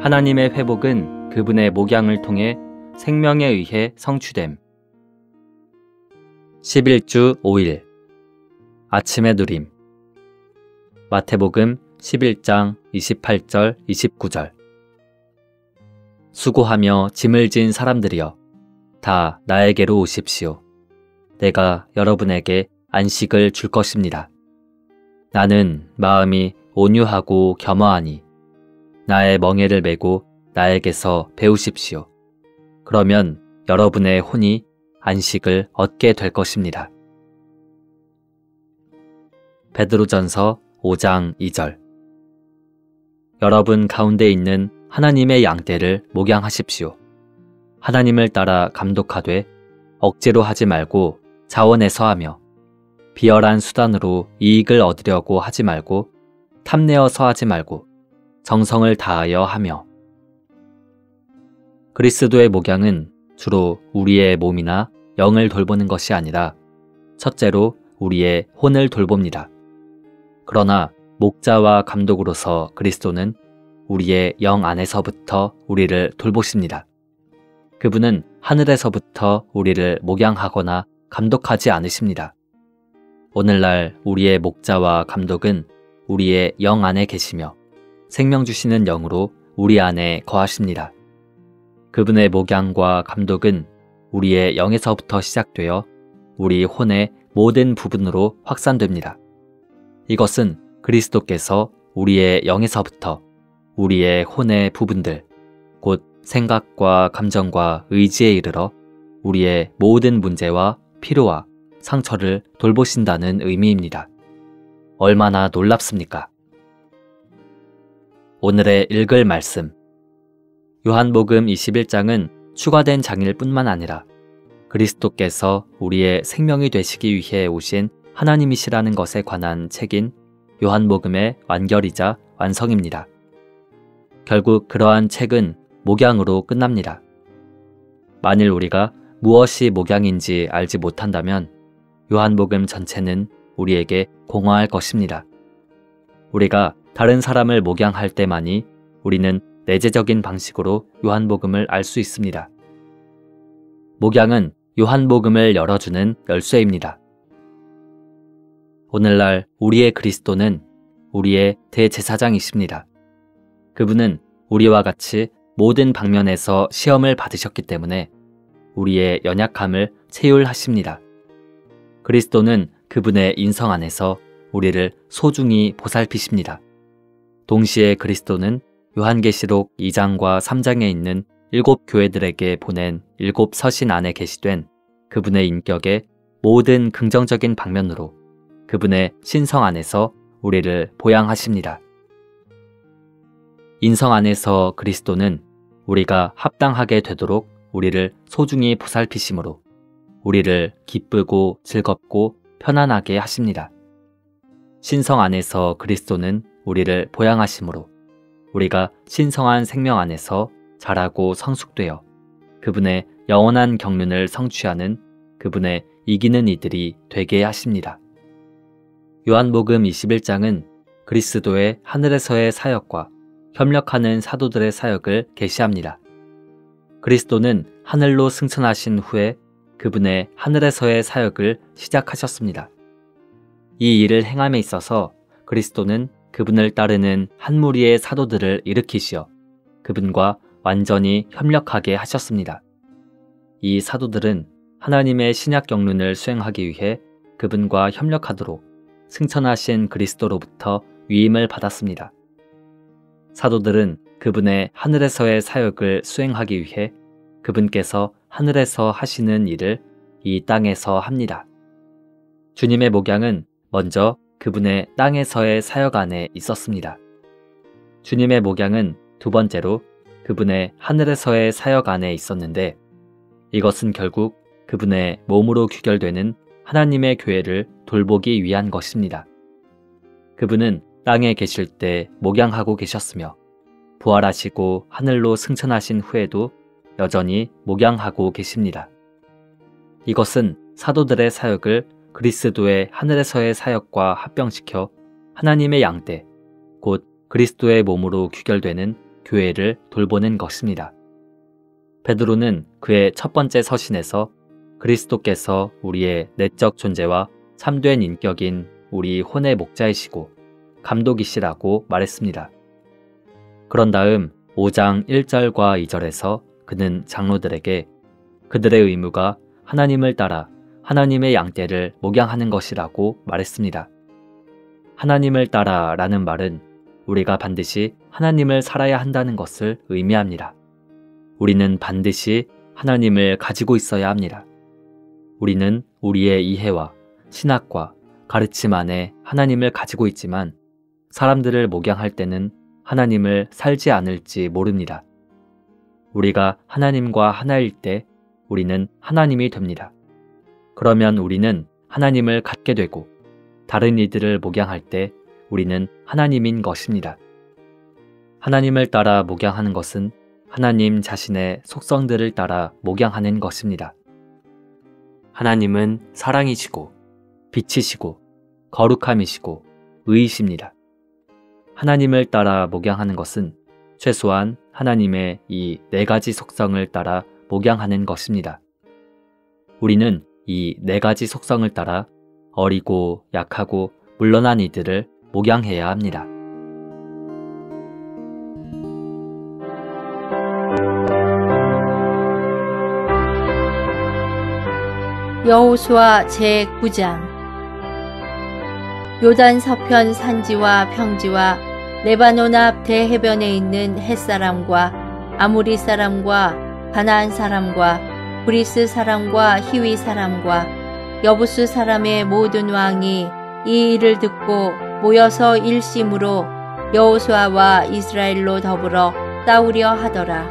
하나님의 회복은 그분의 목양을 통해 생명에 의해 성취됨. 11주 5일 아침의 누림. 마태복음 11장 28절 29절. 수고하며 짐을 진 사람들이여, 다 나에게로 오십시오. 내가 여러분에게 안식을 줄 것입니다. 나는 마음이 온유하고 겸허하니 나의 멍에를 메고 나에게서 배우십시오. 그러면 여러분의 혼이 안식을 얻게 될 것입니다. 베드로전서 5장 2절. 여러분 가운데 있는 하나님의 양떼를 목양하십시오. 하나님을 따라 감독하되 억지로 하지 말고 자원해서 하며, 비열한 수단으로 이익을 얻으려고 하지 말고 탐내어서 하지 말고 정성을 다하여 하며. 그리스도의 목양은 주로 우리의 몸이나 영을 돌보는 것이 아니라 첫째로 우리의 혼을 돌봅니다. 그러나 목자와 감독으로서 그리스도는 우리의 영 안에서부터 우리를 돌보십니다. 그분은 하늘에서부터 우리를 목양하거나 감독하지 않으십니다. 오늘날 우리의 목자와 감독은 우리의 영 안에 계시며 생명 주시는 영으로 우리 안에 거하십니다. 그분의 목양과 감독은 우리의 영에서부터 시작되어 우리 혼의 모든 부분으로 확산됩니다. 이것은 그리스도께서 우리의 영에서부터 우리의 혼의 부분들, 곧 생각과 감정과 의지에 이르러 우리의 모든 문제와 피로와 상처를 돌보신다는 의미입니다. 얼마나 놀랍습니까? 오늘의 읽을 말씀. 요한복음 21장은 추가된 장일 뿐만 아니라 그리스도께서 우리의 생명이 되시기 위해 오신 하나님이시라는 것에 관한 책인 요한복음의 완결이자 완성입니다. 결국 그러한 책은 목양으로 끝납니다. 만일 우리가 무엇이 목양인지 알지 못한다면 요한복음 전체는 우리에게 공허할 것입니다. 우리가 다른 사람을 목양할 때만이 우리는 내재적인 방식으로 요한복음을 알 수 있습니다. 목양은 요한복음을 열어주는 열쇠입니다. 오늘날 우리의 그리스도는 우리의 대제사장이십니다. 그분은 우리와 같이 모든 방면에서 시험을 받으셨기 때문에 우리의 연약함을 체휼하십니다. 그리스도는 그분의 인성 안에서 우리를 소중히 보살피십니다. 동시에 그리스도는 요한계시록 2장과 3장에 있는 7 교회들에게 보낸 7 서신 안에 계시된 그분의 인격의 모든 긍정적인 방면으로 그분의 신성 안에서 우리를 보양하십니다. 인성 안에서 그리스도는 우리가 합당하게 되도록 우리를 소중히 보살피심으로 우리를 기쁘고 즐겁고 편안하게 하십니다. 신성 안에서 그리스도는 우리를 보양하심으로 우리가 신성한 생명 안에서 자라고 성숙되어 그분의 영원한 경륜을 성취하는 그분의 이기는 이들이 되게 하십니다. 요한복음 21장은 그리스도의 하늘에서의 사역과 협력하는 사도들의 사역을 계시합니다. 그리스도는 하늘로 승천하신 후에 그분의 하늘에서의 사역을 시작하셨습니다. 이 일을 행함에 있어서 그리스도는 그분을 따르는 한 무리의 사도들을 일으키시어 그분과 완전히 협력하게 하셨습니다. 이 사도들은 하나님의 신약 경륜을 수행하기 위해 그분과 협력하도록 승천하신 그리스도로부터 위임을 받았습니다. 사도들은 그분의 하늘에서의 사역을 수행하기 위해 그분께서 하늘에서 하시는 일을 이 땅에서 합니다. 주님의 목양은 먼저 그분의 땅에서의 사역 안에 있었습니다. 주님의 목양은 두 번째로 그분의 하늘에서의 사역 안에 있었는데 이것은 결국 그분의 몸으로 귀결되는 하나님의 교회를 돌보기 위한 것입니다. 그분은 땅에 계실 때 목양하고 계셨으며 부활하시고 하늘로 승천하신 후에도 여전히 목양하고 계십니다. 이것은 사도들의 사역을 그리스도의 하늘에서의 사역과 합병시켜 하나님의 양떼, 곧 그리스도의 몸으로 귀결되는 교회를 돌보는 것입니다. 베드로는 그의 첫 번째 서신에서 그리스도께서 우리의 내적 존재와 참된 인격인 우리 혼의 목자이시고 감독이시라고 말했습니다. 그런 다음 5장 1절과 2절에서 그는 장로들에게 그들의 의무가 하나님을 따라 하나님의 양떼를 목양하는 것이라고 말했습니다. 하나님을 따라 라는 말은 우리가 반드시 하나님을 살아야 한다는 것을 의미합니다. 우리는 반드시 하나님을 가지고 있어야 합니다. 우리는 우리의 이해와 신학과 가르침 안에 하나님을 가지고 있지만 사람들을 목양할 때는 하나님을 살지 않을지 모릅니다. 우리가 하나님과 하나일 때 우리는 하나님이 됩니다. 그러면 우리는 하나님을 갖게 되고 다른 이들을 목양할 때 우리는 하나님인 것입니다. 하나님을 따라 목양하는 것은 하나님 자신의 속성들을 따라 목양하는 것입니다. 하나님은 사랑이시고 빛이시고 거룩함이시고 의이십니다. 하나님을 따라 목양하는 것은 최소한 하나님의 이 4가지 속성을 따라 목양하는 것입니다. 우리는 이 4가지 속성을 따라 어리고 약하고 물러난 이들을 목양해야 합니다. 여호수아 제9장. 요단 서편 산지와 평지와 레바논 앞 대해변에 있는 햇사람과 아모리 사람과 가나안 사람과 브리스 사람과 히위 사람과 여부스 사람의 모든 왕이 이 일을 듣고 모여서 일심으로 여호수아와 이스라엘로 더불어 싸우려 하더라.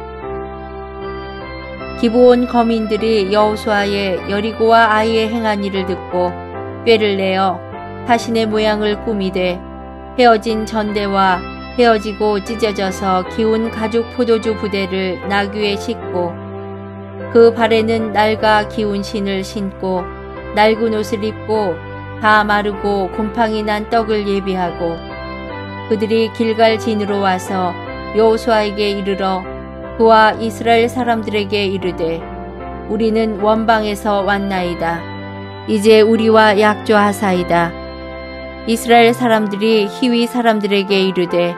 기브온 거민들이 여호수아의 여리고와 아이의 행한 일을 듣고 꾀를 내어 자신의 모양을 꾸미되 헤어진 전대와 헤어지고 찢어져서 기운 가죽 포도주 부대를 나귀에 싣고 그 발에는 낡아 기운 신을 신고 낡은 옷을 입고 다 마르고 곰팡이 난 떡을 예비하고 그들이 길갈 진으로 와서 여호수아에게 이르러 그와 이스라엘 사람들에게 이르되 우리는 원방에서 왔나이다. 이제 우리와 약조하사이다. 이스라엘 사람들이 히위 사람들에게 이르되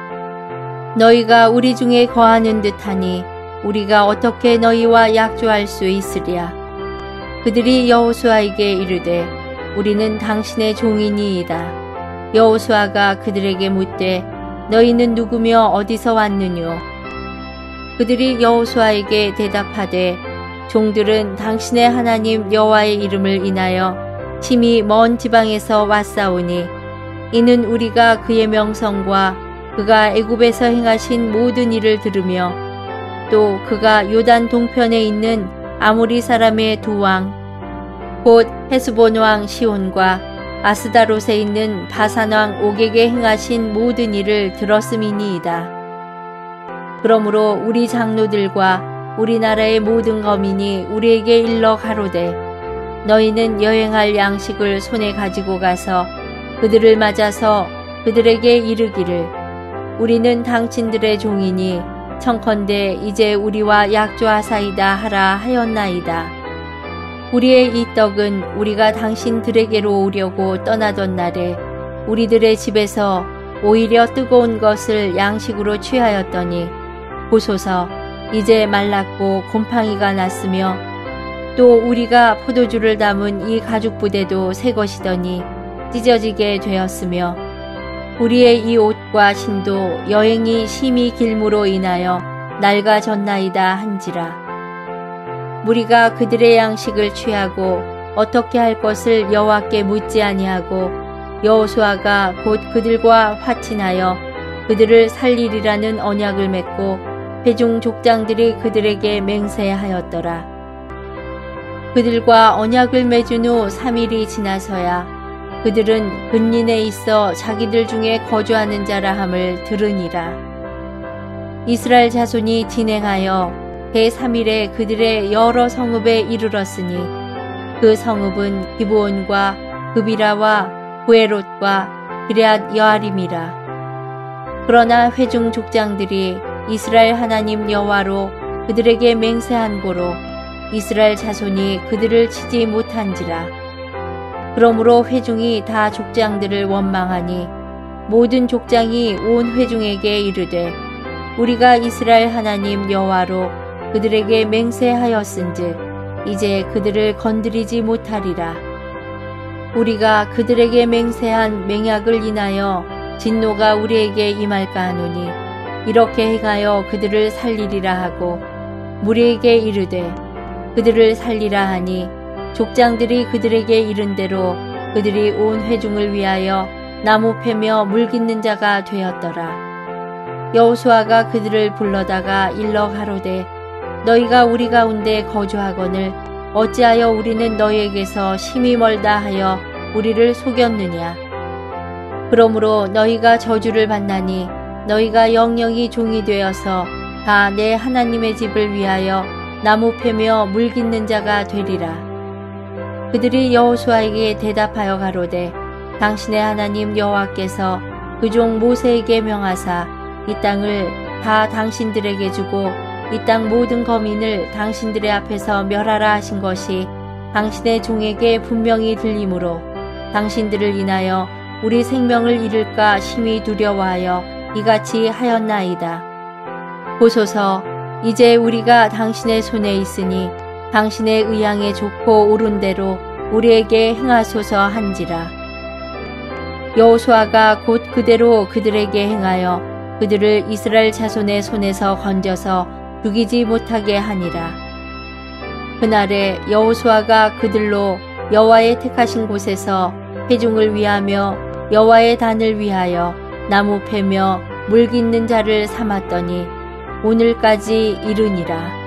너희가 우리 중에 거하는 듯하니 우리가 어떻게 너희와 약조할 수 있으랴. 그들이 여호수아에게 이르되 우리는 당신의 종이니이다. 여호수아가 그들에게 묻되 너희는 누구며 어디서 왔느뇨. 그들이 여호수아에게 대답하되 종들은 당신의 하나님 여호와의 이름을 인하여 심히 먼 지방에서 왔사오니 이는 우리가 그의 명성과 그가 애굽에서 행하신 모든 일을 들으며 또 그가 요단 동편에 있는 아모리 사람의 두 왕 곧 헤스본 왕 시온과 아스다롯에 있는 바산 왕 옥에게 행하신 모든 일을 들었음이니이다. 그러므로 우리 장로들과 우리나라의 모든 거민이 우리에게 일러 가로되 너희는 여행할 양식을 손에 가지고 가서 그들을 맞아서 그들에게 이르기를 우리는 당신들의 종이니 청컨대 이제 우리와 약조하사이다 하라 하였나이다. 우리의 이 떡은 우리가 당신들에게로 오려고 떠나던 날에 우리들의 집에서 오히려 뜨거운 것을 양식으로 취하였더니 보소서 이제 말랐고 곰팡이가 났으며 또 우리가 포도주를 담은 이 가죽 부대도 새 것이더니 찢어지게 되었으며 우리의 이 옷과 신도 여행이 심히 길므로 인하여 낡아졌나이다 한지라. 우리가 그들의 양식을 취하고 어떻게 할 것을 여호와께 묻지 아니하고 여호수아가 곧 그들과 화친하여 그들을 살리리라는 언약을 맺고 회중 족장들이 그들에게 맹세하였더라. 그들과 언약을 맺은 후 3일이 지나서야 그들은 근린에 있어 자기들 중에 거주하는 자라 함을 들으니라. 이스라엘 자손이 진행하여 제3일에 그들의 여러 성읍에 이르렀으니 그 성읍은 기브온과 그비라와 부에롯과 기럇 여아림이라. 그러나 회중 족장들이 이스라엘 하나님 여호와로 그들에게 맹세한 고로 이스라엘 자손이 그들을 치지 못한지라. 그러므로 회중이 다 족장들을 원망하니 모든 족장이 온 회중에게 이르되 우리가 이스라엘 하나님 여호와로 그들에게 맹세하였은즉 이제 그들을 건드리지 못하리라. 우리가 그들에게 맹세한 맹약을 인하여 진노가 우리에게 임할까 하노니 이렇게 행하여 그들을 살리리라 하고 무리에게 이르되 그들을 살리라 하니 족장들이 그들에게 이른 대로 그들이 온 회중을 위하여 나무 패며 물 깃는 자가 되었더라. 여호수아가 그들을 불러다가 일러 가로되 너희가 우리 가운데 거주하거늘 어찌하여 우리는 너희에게서 심히 멀다 하여 우리를 속였느냐. 그러므로 너희가 저주를 받나니 너희가 영영이 종이 되어서 다 내 하나님의 집을 위하여 나무 패며 물 깃는 자가 되리라. 그들이 여호수아에게 대답하여 가로되 당신의 하나님 여호와께서 그 종 모세에게 명하사 이 땅을 다 당신들에게 주고 이 땅 모든 거민을 당신들의 앞에서 멸하라 하신 것이 당신의 종에게 분명히 들리므로 당신들을 인하여 우리 생명을 잃을까 심히 두려워하여 이같이 하였나이다. 보소서, 이제 우리가 당신의 손에 있으니 당신의 의향에 좋고 옳은 대로 우리에게 행하소서 한지라. 여호수아가 곧 그대로 그들에게 행하여 그들을 이스라엘 자손의 손에서 건져서 죽이지 못하게 하니라. 그날에 여호수아가 그들로 여호와의 택하신 곳에서 회중을 위하며 여호와의 단을 위하여 나무 패며 물 깃는 자를 삼았더니 오늘까지 이르니라.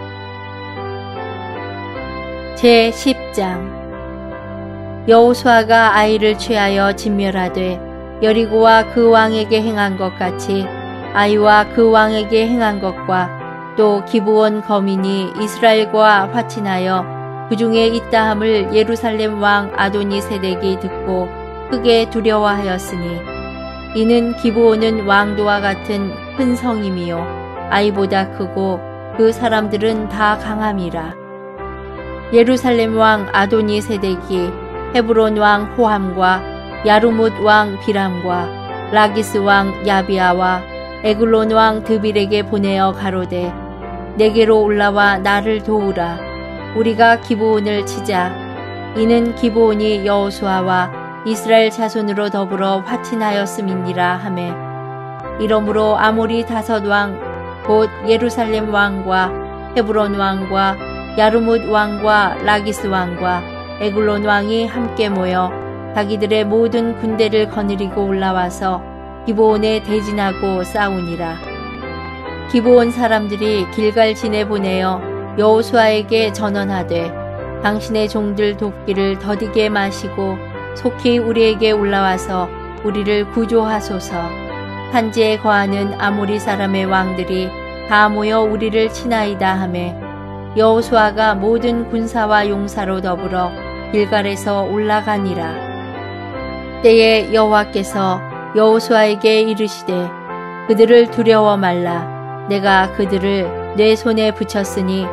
제10장. 여호수아가 아이를 취하여 진멸하되 여리고와 그 왕에게 행한 것 같이 아이와 그 왕에게 행한 것과 또 기브온 거민이 이스라엘과 화친하여 그 중에 있다함을 예루살렘 왕 아도니 세덱이 듣고 크게 두려워하였으니 이는 기브온은 왕도와 같은 큰 성임이요 아이보다 크고 그 사람들은 다 강함이라. 예루살렘 왕 아도니 세덱이 헤브론 왕 호함과 야르뭇 왕 비람과 라기스 왕 야비아와 에글론 왕 드빌에게 보내어 가로되 내게로 올라와 나를 도우라. 우리가 기브온을 치자. 이는 기브온이 여호수아와 이스라엘 자손으로 더불어 화친하였음이니라 하매 이러므로 아모리 5왕 곧 예루살렘 왕과 헤브론 왕과 야르뭇 왕과 라기스 왕과 에글론 왕이 함께 모여 자기들의 모든 군대를 거느리고 올라와서 기브온에 대진하고 싸우니라. 기브온 사람들이 길갈 진에 보내어 여호수아에게 전언하되 당신의 종들 돕기를 더디게 마시고 속히 우리에게 올라와서 우리를 구조하소서. 산지에 거하는 아모리 사람의 왕들이 다 모여 우리를 치나이다 하매 여호수아가 모든 군사와 용사로 더불어 길갈에서 올라가니라. 때에 여호와께서 여호수아에게 이르시되 그들을 두려워 말라. 내가 그들을 내 손에 붙였으니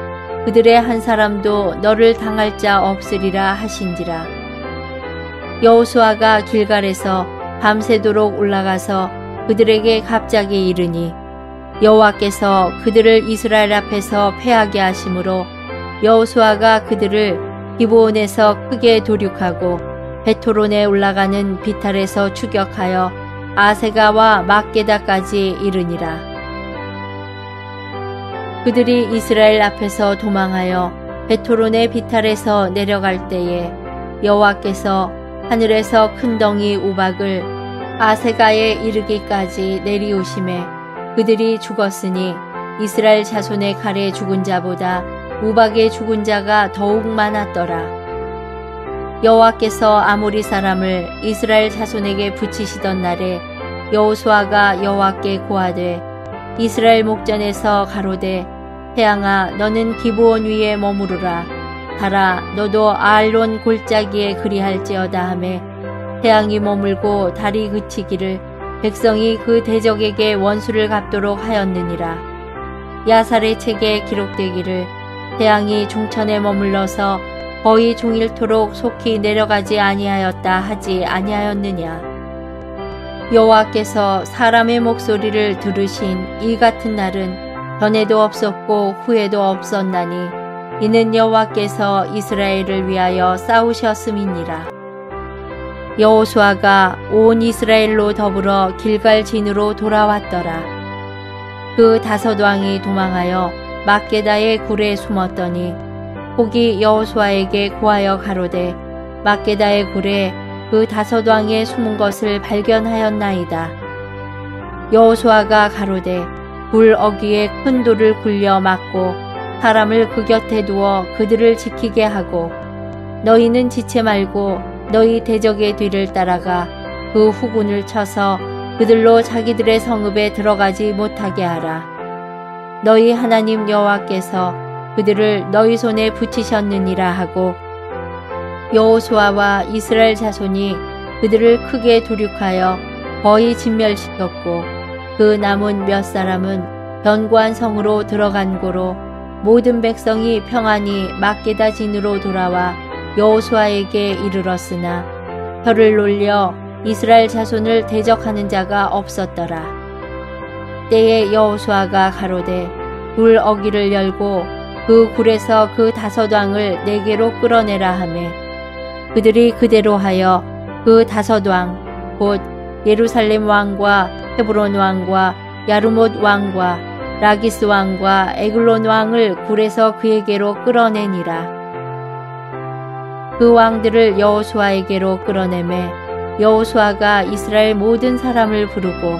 그들의 한 사람도 너를 당할 자 없으리라 하신지라. 여호수아가 길갈에서 밤새도록 올라가서 그들에게 갑자기 이르니 여호와께서 그들을 이스라엘 앞에서 패하게 하심으로 여호수아가 그들을 기브온에서 크게 도륙하고 베토론에 올라가는 비탈에서 추격하여 아세가와 막게다까지 이르니라. 그들이 이스라엘 앞에서 도망하여 베토론의 비탈에서 내려갈 때에 여호와께서 하늘에서 큰 덩이 우박을 아세가에 이르기까지 내리오심에 그들이 죽었으니 이스라엘 자손의 칼에 죽은 자보다 우박에 죽은 자가 더욱 많았더라. 여호와께서 아모리 사람을 이스라엘 자손에게 붙이시던 날에 여호수아가 여호와께 고하되 이스라엘 목전에서 가로되 태양아 너는 기브온 위에 머무르라. 달아 너도 아알론 골짜기에 그리할지어다 하매 태양이 머물고 달이 그치기를 백성이 그 대적에게 원수를 갚도록 하였느니라. 야살의 책에 기록되기를 태양이 중천에 머물러서 거의 종일토록 속히 내려가지 아니하였다 하지 아니하였느냐. 여호와께서 사람의 목소리를 들으신 이 같은 날은 전에도 없었고 후에도 없었나니 이는 여호와께서 이스라엘을 위하여 싸우셨음이니라. 여호수아가 온 이스라엘로 더불어 길갈 진으로 돌아왔더라. 그 5 왕이 도망하여 막게다의 굴에 숨었더니 혹이 여호수아에게 고하여 가로되 막게다의 굴에 그 5 왕의 숨은 것을 발견하였나이다. 여호수아가 가로되 굴 어귀에 큰 돌을 굴려 막고 사람을 그 곁에 두어 그들을 지키게 하고 너희는 지체 말고 너희 대적의 뒤를 따라가 그 후군을 쳐서 그들로 자기들의 성읍에 들어가지 못하게 하라. 너희 하나님 여호와께서 그들을 너희 손에 붙이셨느니라 하고 여호수아와 이스라엘 자손이 그들을 크게 도륙하여 거의 진멸시켰고 그 남은 몇 사람은 견고한 성으로 들어간 고로 모든 백성이 평안히 막게다 진으로 돌아와 여호수아에게 이르렀으나 혀를 놀려 이스라엘 자손을 대적하는 자가 없었더라. 때에 여호수아가 가로되 굴 어귀를 열고 그 굴에서 그 5 왕을 내게로 끌어내라 하매 그들이 그대로 하여 그 5 왕 곧 예루살렘 왕과 헤브론 왕과 야르못 왕과 라기스 왕과 에글론 왕을 굴에서 그에게로 끌어내니라. 그 왕들을 여호수아에게로 끌어내매 여호수아가 이스라엘 모든 사람을 부르고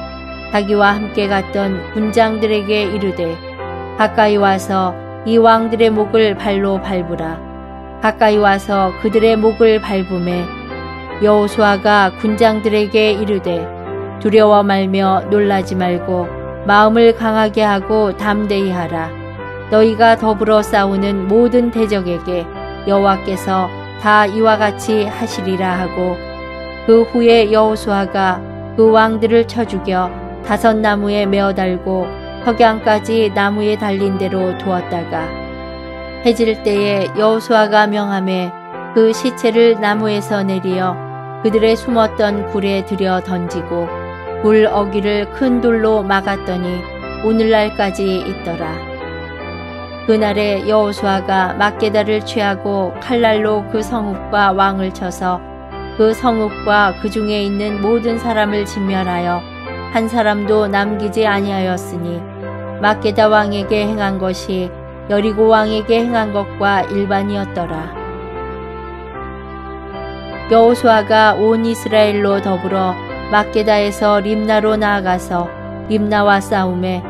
자기와 함께 갔던 군장들에게 이르되 가까이 와서 이 왕들의 목을 발로 밟으라. 가까이 와서 그들의 목을 밟음에 여호수아가 군장들에게 이르되 두려워 말며 놀라지 말고 마음을 강하게 하고 담대히 하라. 너희가 더불어 싸우는 모든 대적에게 여호와께서 다 이와 같이 하시리라 하고 그 후에 여호수아가 그 왕들을 쳐 죽여 5 나무에 메어 달고 석양까지 나무에 달린 대로 두었다가 해질 때에 여호수아가 명하매 그 시체를 나무에서 내리어 그들의 숨었던 굴에 들여 던지고 굴 어귀를 큰 돌로 막았더니 오늘날까지 있더라. 그날에 여호수아가 막게다를 취하고 칼날로 그 성읍과 왕을 쳐서 그 성읍과 그 중에 있는 모든 사람을 진멸하여 한 사람도 남기지 아니하였으니 막게다 왕에게 행한 것이 여리고 왕에게 행한 것과 일반이었더라. 여호수아가 온 이스라엘로 더불어 막게다에서 림나로 나아가서 림나와 싸움에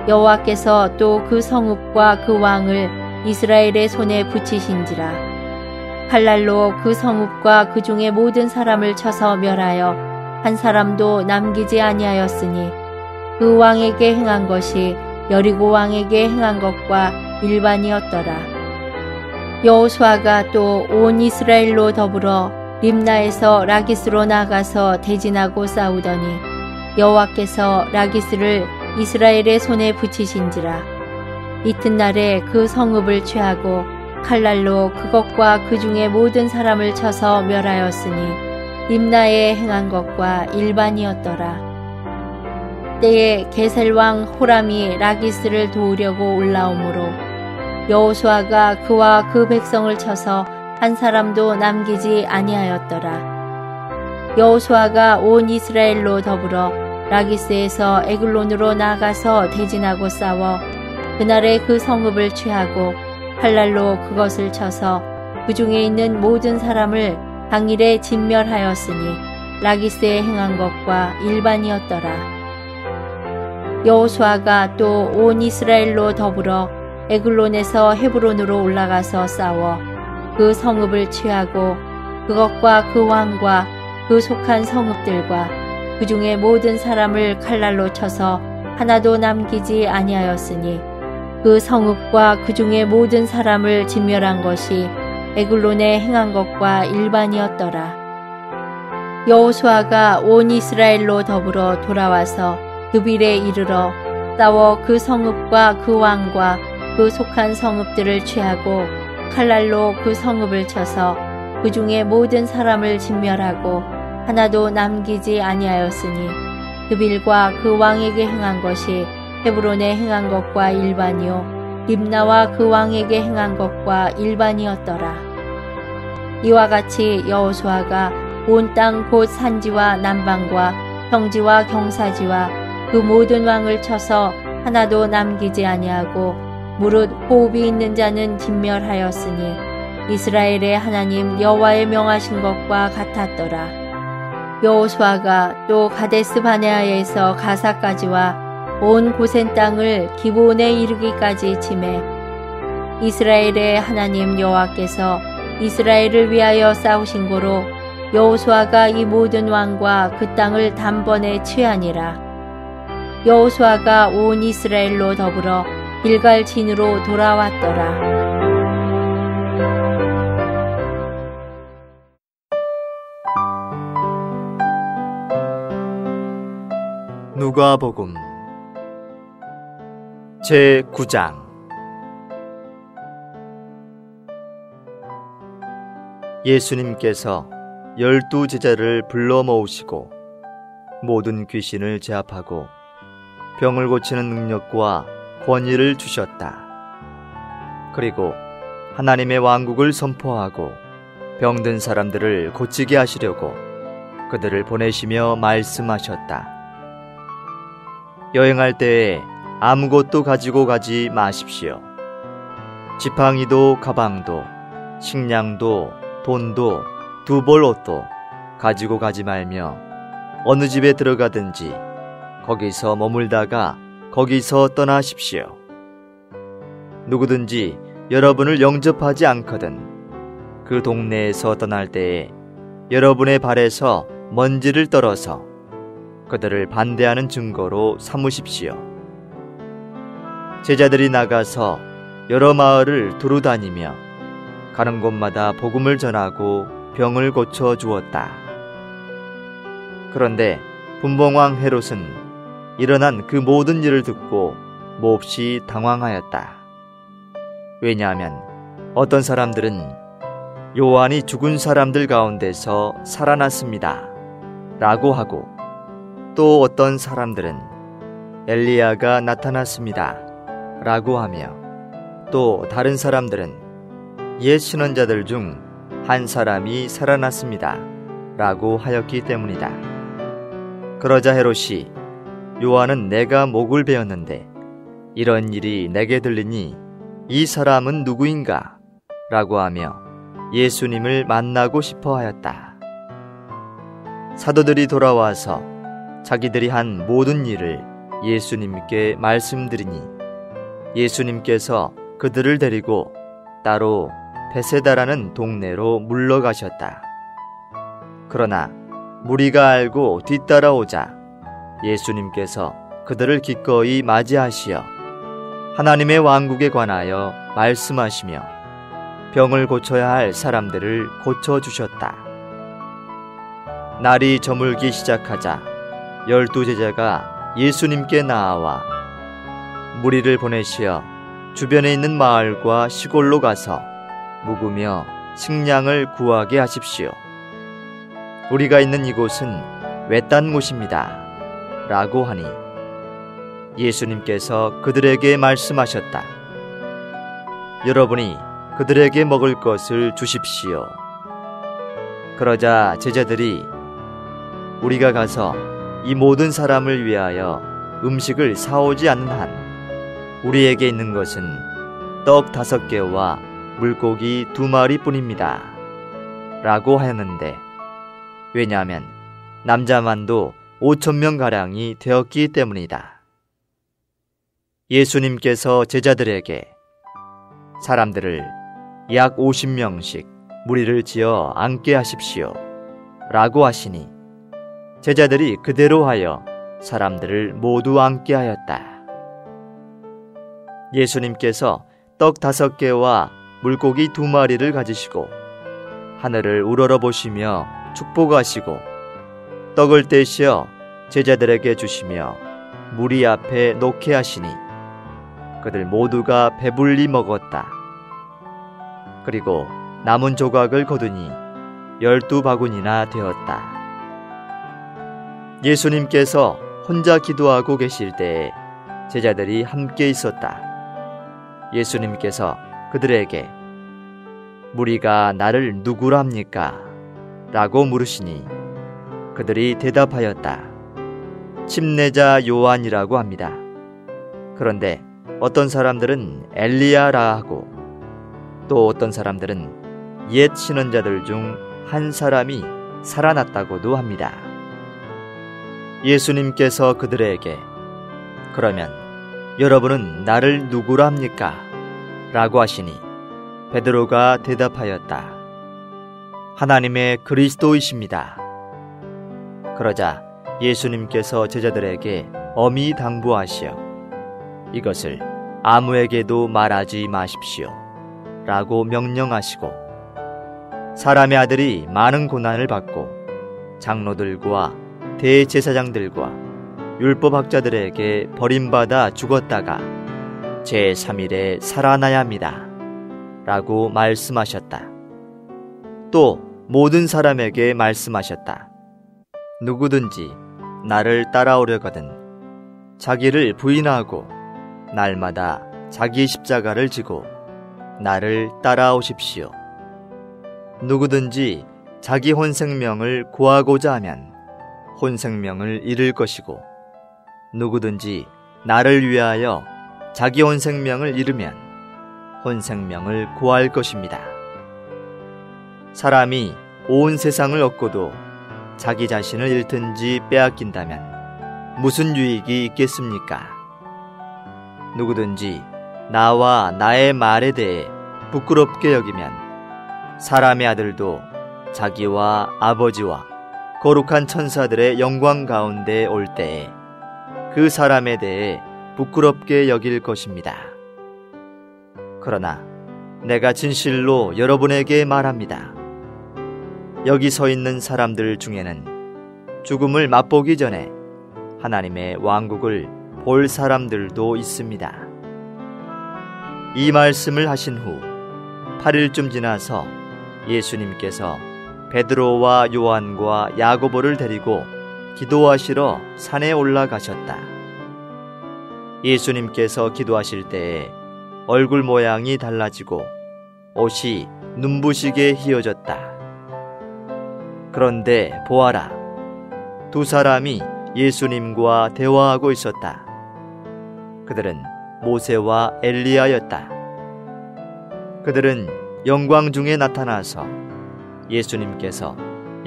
여호와께서 또 그 성읍과 그 왕을 이스라엘의 손에 붙이신지라. 칼날로 그 성읍과 그 중의 모든 사람을 쳐서 멸하여 한 사람도 남기지 아니하였으니 그 왕에게 행한 것이 여리고 왕에게 행한 것과 일반이었더라. 여호수아가 또 온 이스라엘로 더불어 림나에서 라기스로 나가서 대진하고 싸우더니 여호와께서 라기스를 이스라엘의 손에 붙이신지라. 이튿날에 그 성읍을 취하고 칼날로 그것과 그 중에 모든 사람을 쳐서 멸하였으니 림나에 행한 것과 일반이었더라. 때에 게셀왕 호람이 라기스를 도우려고 올라오므로 여호수아가 그와 그 백성을 쳐서 한 사람도 남기지 아니하였더라. 여호수아가 온 이스라엘로 더불어 라기스에서 에글론으로 나가서 대진하고 싸워 그날에 그 성읍을 취하고 칼날로 그것을 쳐서 그 중에 있는 모든 사람을 당일에 진멸하였으니 라기스에 행한 것과 일반이었더라. 여호수아가 또 온 이스라엘로 더불어 에글론에서 헤브론으로 올라가서 싸워 그 성읍을 취하고 그것과 그 왕과 그 속한 성읍들과 그 중에 모든 사람을 칼날로 쳐서 하나도 남기지 아니하였으니 그 성읍과 그 중에 모든 사람을 진멸한 것이 에글론에 행한 것과 일반이었더라. 여호수아가 온 이스라엘로 더불어 돌아와서 드빌에 이르러 싸워 그 성읍과 그 왕과 그 속한 성읍들을 취하고 칼날로 그 성읍을 쳐서 그 중에 모든 사람을 진멸하고 하나도 남기지 아니하였으니 드빌과 그 왕에게 행한 것이 헤브론에 행한 것과 일반이요 립나와 그 왕에게 행한 것과 일반이었더라. 이와 같이 여호수아가 온 땅 곧 산지와 남방과 평지와 경사지와 그 모든 왕을 쳐서 하나도 남기지 아니하고 무릇 호흡이 있는 자는 진멸하였으니 이스라엘의 하나님 여호와의 명하신 것과 같았더라. 여호수아가 또 가데스 바네아에서 가사까지와 온 고센 땅을 기브온에 이르기까지 치매 이스라엘의 하나님 여호와께서 이스라엘을 위하여 싸우신 고로 여호수아가 이 모든 왕과 그 땅을 단번에 취하니라. 여호수아가 온 이스라엘로 더불어 길갈 진으로 돌아왔더라. 누가복음 제9장. 예수님께서 12 제자를 불러 모으시고 모든 귀신을 제압하고 병을 고치는 능력과 권위를 주셨다. 그리고 하나님의 왕국을 선포하고 병든 사람들을 고치게 하시려고 그들을 보내시며 말씀하셨다. 여행할 때에 아무것도 가지고 가지 마십시오. 지팡이도 가방도 식량도 돈도 두벌 옷도 가지고 가지 말며 어느 집에 들어가든지 거기서 머물다가 거기서 떠나십시오. 누구든지 여러분을 영접하지 않거든 그 동네에서 떠날 때에 여러분의 발에서 먼지를 떨어서 그들을 반대하는 증거로 삼으십시오. 제자들이 나가서 여러 마을을 두루 다니며 가는 곳마다 복음을 전하고 병을 고쳐 주었다. 그런데 분봉왕 헤롯은 일어난 그 모든 일을 듣고 몹시 당황하였다. 왜냐하면 어떤 사람들은 요한이 죽은 사람들 가운데서 살아났습니다 라고 하고 또 어떤 사람들은 엘리야가 나타났습니다 라고 하며 또 다른 사람들은 옛 신원자들 중 한 사람이 살아났습니다 라고 하였기 때문이다. 그러자 헤롯이 요한은 내가 목을 베었는데 이런 일이 내게 들리니 이 사람은 누구인가? 라고 하며 예수님을 만나고 싶어 하였다. 사도들이 돌아와서 자기들이 한 모든 일을 예수님께 말씀드리니 예수님께서 그들을 데리고 따로 베세다라는 동네로 물러가셨다. 그러나 무리가 알고 뒤따라오자 예수님께서 그들을 기꺼이 맞이하시어 하나님의 왕국에 관하여 말씀하시며 병을 고쳐야 할 사람들을 고쳐주셨다. 날이 저물기 시작하자 12 제자가 예수님께 나아와 무리를 보내시어 주변에 있는 마을과 시골로 가서 묵으며 식량을 구하게 하십시오. 우리가 있는 이곳은 외딴 곳입니다 라고 하니 예수님께서 그들에게 말씀하셨다. 여러분이 그들에게 먹을 것을 주십시오. 그러자 제자들이 우리가 가서 이 모든 사람을 위하여 음식을 사오지 않는 한 우리에게 있는 것은 떡 5개와 물고기 2마리 뿐입니다 라고 하였는데 왜냐하면 남자만도 5,000명가량이 되었기 때문이다. 예수님께서 제자들에게 사람들을 약 50명씩 무리를 지어 앉게 하십시오 라고 하시니 제자들이 그대로 하여 사람들을 모두 앉게 하였다. 예수님께서 떡 5개와 물고기 2마리를 가지시고 하늘을 우러러보시며 축복하시고 떡을 떼시어 제자들에게 주시며 무리 앞에 놓게 하시니 그들 모두가 배불리 먹었다. 그리고 남은 조각을 거두니 12바구니나 되었다. 예수님께서 혼자 기도하고 계실 때에 제자들이 함께 있었다. 예수님께서 그들에게 무리가 나를 누구랍니까? 라고 물으시니 그들이 대답하였다. 침례자 요한이라고 합니다. 그런데 어떤 사람들은 엘리야라 하고 또 어떤 사람들은 옛 신원자들 중 한 사람이 살아났다고도 합니다. 예수님께서 그들에게 그러면 여러분은 나를 누구라 합니까? 라고 하시니 베드로가 대답하였다. 하나님의 그리스도이십니다. 그러자 예수님께서 제자들에게 엄히 당부하시어 이것을 아무에게도 말하지 마십시오. 라고 명령하시고 사람의 아들이 많은 고난을 받고 장로들과 대제사장들과 율법학자들에게 버림받아 죽었다가 제3일에 살아나야 합니다. 라고 말씀하셨다. 또 모든 사람에게 말씀하셨다. 누구든지 나를 따라오려거든 자기를 부인하고 날마다 자기 십자가를 지고 나를 따라오십시오. 누구든지 자기 혼생명을 구하고자 하면 혼생명을 잃을 것이고 누구든지 나를 위하여 자기 혼생명을 잃으면 혼생명을 구할 것입니다. 사람이 온 세상을 얻고도 자기 자신을 잃든지 빼앗긴다면 무슨 유익이 있겠습니까? 누구든지 나와 나의 말에 대해 부끄럽게 여기면 사람의 아들도 자기와 아버지와 거룩한 천사들의 영광 가운데 올 때에 그 사람에 대해 부끄럽게 여길 것입니다. 그러나 내가 진실로 여러분에게 말합니다. 여기 서 있는 사람들 중에는 죽음을 맛보기 전에 하나님의 왕국을 볼 사람들도 있습니다. 이 말씀을 하신 후 8일쯤 지나서 예수님께서 베드로와 요한과 야고보를 데리고 기도하시러 산에 올라가셨다. 예수님께서 기도하실 때에 얼굴 모양이 달라지고 옷이 눈부시게 휘어졌다. 그런데 보아라, 두 사람이 예수님과 대화하고 있었다. 그들은 모세와 엘리야였다. 그들은 영광 중에 나타나서 예수님께서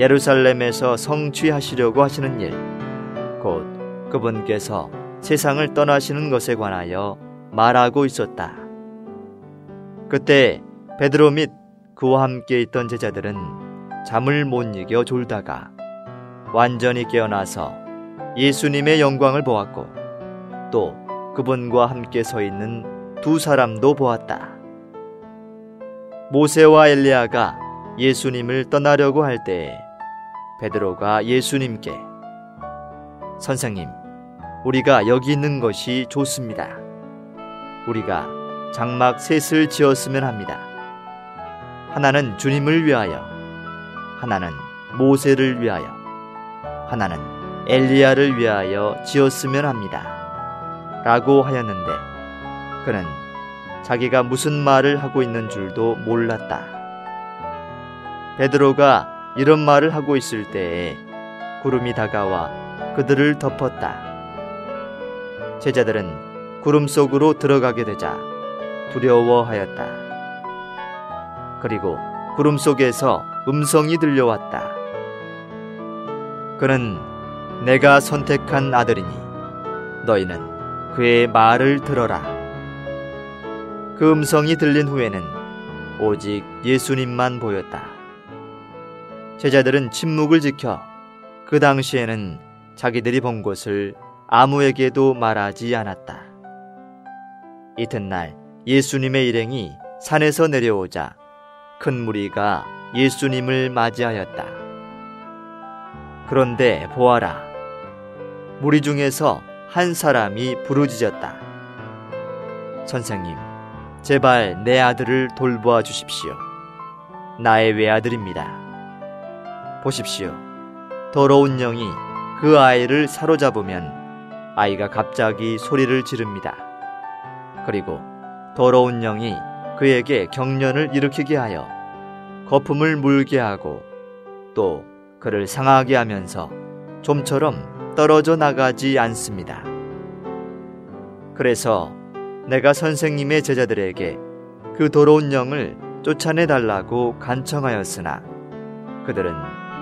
예루살렘에서 성취하시려고 하시는 일, 곧 그분께서 세상을 떠나시는 것에 관하여 말하고 있었다. 그때 베드로 및 그와 함께 있던 제자들은 잠을 못 이겨 졸다가 완전히 깨어나서 예수님의 영광을 보았고 또 그분과 함께 서 있는 두 사람도 보았다. 모세와 엘리야가 예수님을 떠나려고 할 때에 베드로가 예수님께 선생님, 우리가 여기 있는 것이 좋습니다. 우리가 장막 셋을 지었으면 합니다. 하나는 주님을 위하여, 하나는 모세를 위하여, 하나는 엘리야를 위하여 지었으면 합니다. 라고 하였는데 그는 자기가 무슨 말을 하고 있는 줄도 몰랐다. 베드로가 이런 말을 하고 있을 때에 구름이 다가와 그들을 덮었다. 제자들은 구름 속으로 들어가게 되자 두려워하였다. 그리고 구름 속에서 음성이 들려왔다. 그는 내가 선택한 아들이니 너희는 그의 말을 들어라. 그 음성이 들린 후에는 오직 예수님만 보였다. 제자들은 침묵을 지켜 그 당시에는 자기들이 본 것을 아무에게도 말하지 않았다. 이튿날 예수님의 일행이 산에서 내려오자 큰 무리가 예수님을 맞이하였다. 그런데 보아라, 무리 중에서 한 사람이 부르짖었다. 선생님, 제발 내 아들을 돌보아 주십시오. 나의 외아들입니다. 보십시오. 더러운 영이 그 아이를 사로잡으면 아이가 갑자기 소리를 지릅니다. 그리고 더러운 영이 그에게 경련을 일으키게 하여 거품을 물게 하고 또 그를 상하게 하면서 좀처럼 떨어져 나가지 않습니다. 그래서 내가 선생님의 제자들에게 그 더러운 영을 쫓아내달라고 간청하였으나 그들은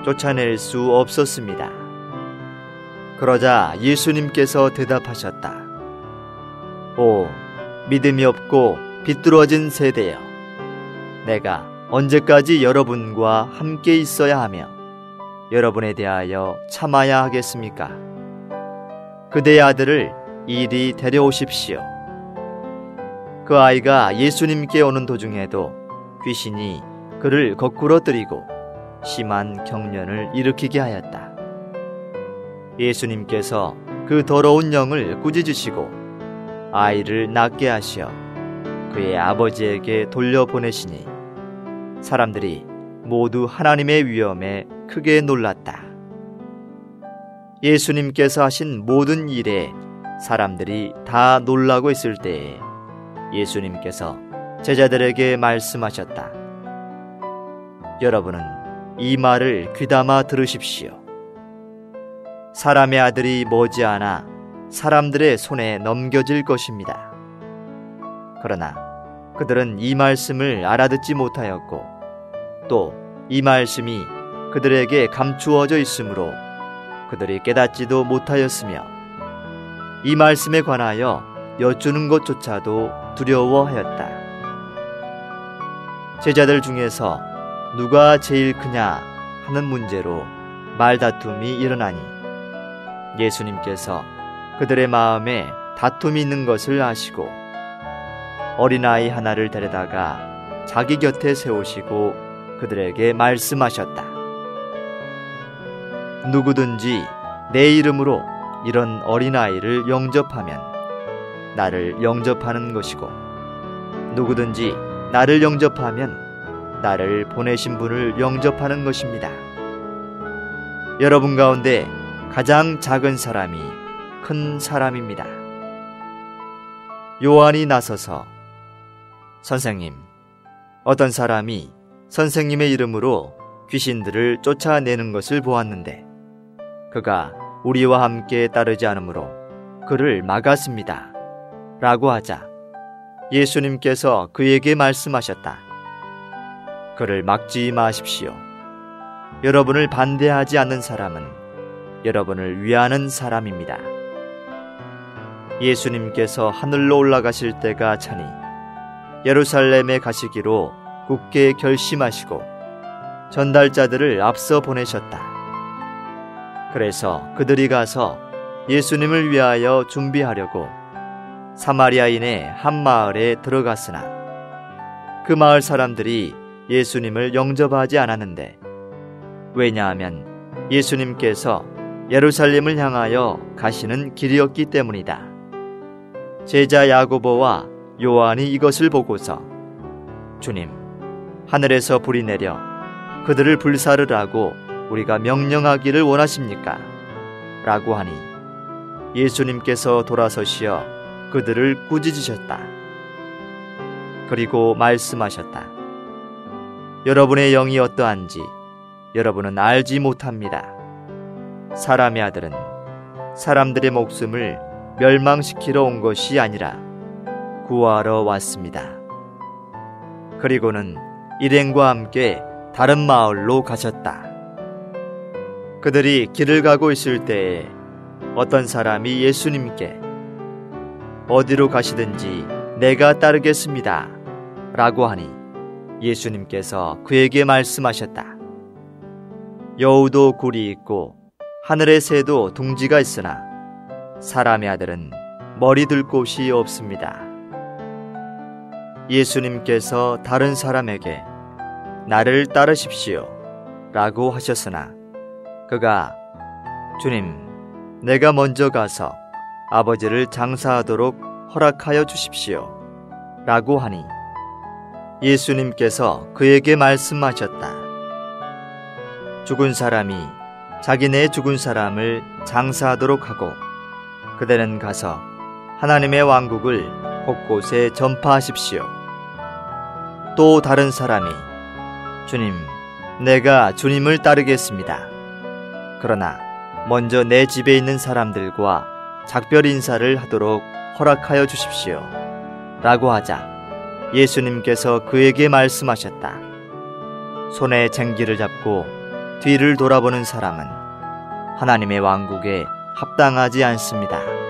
쫓아낼 수 없었습니다. 그러자 예수님께서 대답하셨다. 오, 믿음이 없고 비뚤어진 세대여, 내가 언제까지 여러분과 함께 있어야 하며 여러분에 대하여 참아야 하겠습니까? 그대의 아들을 이리 데려오십시오. 그 아이가 예수님께 오는 도중에도 귀신이 그를 거꾸로 뜨리고 심한 경련을 일으키게 하였다. 예수님께서 그 더러운 영을 꾸짖으시고 아이를 낫게 하시어 그의 아버지에게 돌려보내시니 사람들이 모두 하나님의 위엄에 크게 놀랐다. 예수님께서 하신 모든 일에 사람들이 다 놀라고 있을 때에 예수님께서 제자들에게 말씀하셨다. 여러분은 이 말을 귀담아 들으십시오. 사람의 아들이 머지않아 사람들의 손에 넘겨질 것입니다. 그러나 그들은 이 말씀을 알아듣지 못하였고 또 이 말씀이 그들에게 감추어져 있으므로 그들이 깨닫지도 못하였으며 이 말씀에 관하여 여쭈는 것조차도 두려워하였다. 제자들 중에서 누가 제일 크냐 하는 문제로 말다툼이 일어나니 예수님께서 그들의 마음에 다툼이 있는 것을 아시고 어린아이 하나를 데려다가 자기 곁에 세우시고 그들에게 말씀하셨다. 누구든지 내 이름으로 이런 어린아이를 영접하면 나를 영접하는 것이고 누구든지 나를 영접하면 나를 보내신 분을 영접하는 것입니다. 여러분 가운데 가장 작은 사람이 큰 사람입니다. 요한이 나서서 선생님, 어떤 사람이 선생님의 이름으로 귀신들을 쫓아내는 것을 보았는데 그가 우리와 함께 따르지 않으므로 그를 막았습니다. 라고 하자 예수님께서 그에게 말씀하셨다. 그를 막지 마십시오. 여러분을 반대하지 않는 사람은 여러분을 위하는 사람입니다. 예수님께서 하늘로 올라가실 때가 차니 예루살렘에 가시기로 굳게 결심하시고 전달자들을 앞서 보내셨다. 그래서 그들이 가서 예수님을 위하여 준비하려고 사마리아인의 한 마을에 들어갔으나 그 마을 사람들이 예수님을 영접하지 않았는데 왜냐하면 예수님께서 예루살렘을 향하여 가시는 길이었기 때문이다. 제자 야고보와 요한이 이것을 보고서 주님, 하늘에서 불이 내려 그들을 불사르라고 우리가 명령하기를 원하십니까? 라고 하니 예수님께서 돌아서시어 그들을 꾸짖으셨다. 그리고 말씀하셨다. 여러분의 영이 어떠한지 여러분은 알지 못합니다. 사람의 아들은 사람들의 목숨을 멸망시키러 온 것이 아니라 구하러 왔습니다. 그리고는 일행과 함께 다른 마을로 가셨다. 그들이 길을 가고 있을 때에 어떤 사람이 예수님께 어디로 가시든지 내가 따르겠습니다. 라고 하니 예수님께서 그에게 말씀하셨다. 여우도 굴이 있고 하늘의 새도 둥지가 있으나 사람의 아들은 머리 둘 곳이 없습니다. 예수님께서 다른 사람에게 나를 따르십시오 라고 하셨으나 그가 주님, 내가 먼저 가서 아버지를 장사하도록 허락하여 주십시오. 라고 하니 예수님께서 그에게 말씀하셨다. 죽은 사람이 자기네 죽은 사람을 장사하도록 하고 그대는 가서 하나님의 왕국을 곳곳에 전파하십시오. 또 다른 사람이 주님, 내가 주님을 따르겠습니다. 그러나 먼저 내 집에 있는 사람들과 작별 인사를 하도록 허락하여 주십시오. 라고 하자 예수님께서 그에게 말씀하셨다. 손에 쟁기를 잡고 뒤를 돌아보는 사람은 하나님의 왕국에 합당하지 않습니다.